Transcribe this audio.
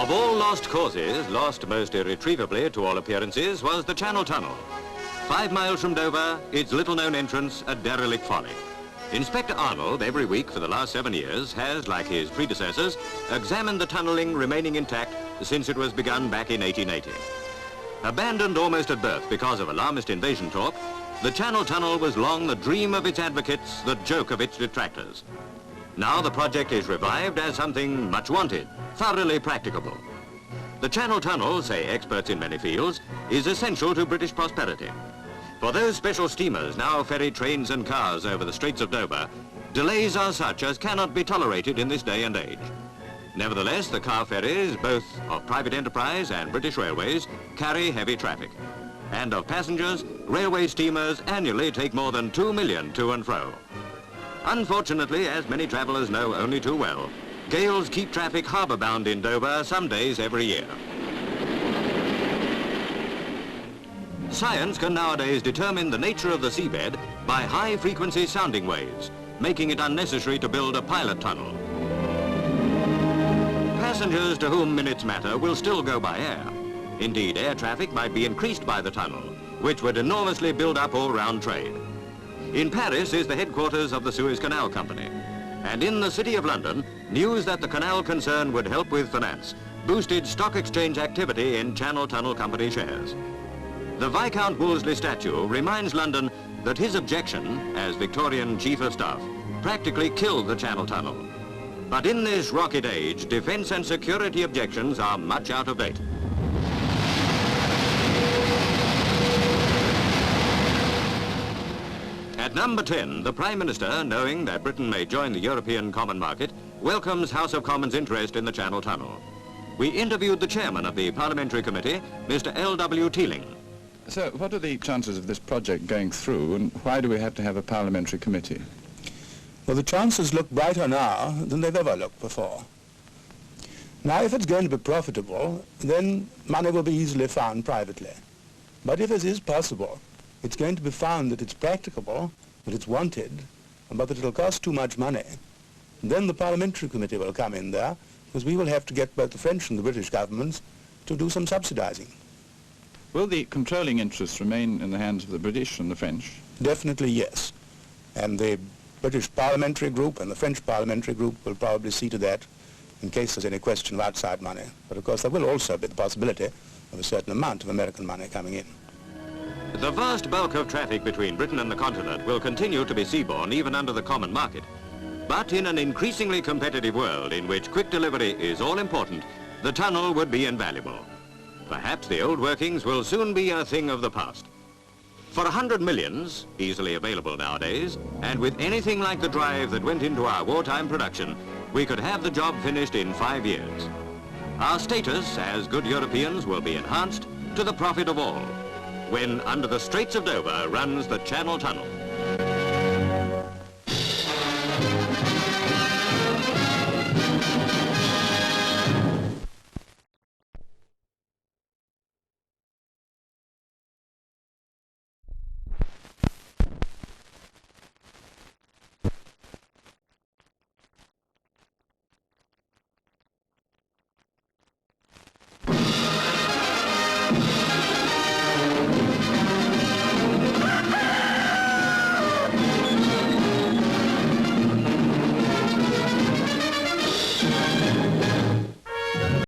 Of all lost causes, lost most irretrievably to all appearances, was the Channel Tunnel. 5 miles from Dover, its little-known entrance, a derelict folly. Inspector Arnold, every week for the last 7 years, has, like his predecessors, examined the tunnelling remaining intact since it was begun back in 1880. Abandoned almost at birth because of alarmist invasion talk, the Channel Tunnel was long the dream of its advocates, the joke of its detractors. Now the project is revived as something much wanted, thoroughly practicable. The Channel Tunnel, say experts in many fields, is essential to British prosperity. For those special steamers now ferry trains and cars over the Straits of Dover, delays are such as cannot be tolerated in this day and age. Nevertheless, the car ferries, both of private enterprise and British Railways, carry heavy traffic. And of passengers, railway steamers annually take more than 2 million to and fro. Unfortunately, as many travellers know only too well, gales keep traffic harbour-bound in Dover some days every year. Science can nowadays determine the nature of the seabed by high-frequency sounding waves, making it unnecessary to build a pilot tunnel. Passengers to whom minutes matter will still go by air. Indeed, air traffic might be increased by the tunnel, which would enormously build up all-round trade. In Paris is the headquarters of the Suez Canal Company. And in the City of London, news that the canal concern would help with finance boosted stock exchange activity in Channel Tunnel Company shares. The Viscount Worsley statue reminds London that his objection, as Victorian Chief of Staff, practically killed the Channel Tunnel. But in this rocket age, defence and security objections are much out of date. At number 10, the Prime Minister, knowing that Britain may join the European Common Market, welcomes House of Commons' interest in the Channel Tunnel. We interviewed the chairman of the Parliamentary Committee, Mr L.W. Teeling. So, what are the chances of this project going through, and why do we have to have a Parliamentary Committee? Well, the chances look brighter now than they've ever looked before. Now, if it's going to be profitable, then money will be easily found privately. But if it is possible, it's going to be found that it's practicable, that it's wanted, but that it'll cost too much money. And then the Parliamentary Committee will come in there, because we will have to get both the French and the British governments to do some subsidizing. Will the controlling interests remain in the hands of the British and the French? Definitely yes. And the British Parliamentary Group and the French Parliamentary Group will probably see to that in case there's any question of outside money. But of course there will also be the possibility of a certain amount of American money coming in. The vast bulk of traffic between Britain and the continent will continue to be seaborne even under the common market. But in an increasingly competitive world in which quick delivery is all important, the tunnel would be invaluable. Perhaps the old workings will soon be a thing of the past. For 100 millions, easily available nowadays, and with anything like the drive that went into our wartime production, we could have the job finished in 5 years. Our status as good Europeans will be enhanced to the profit of all, when under the Straits of Dover runs the Channel Tunnel.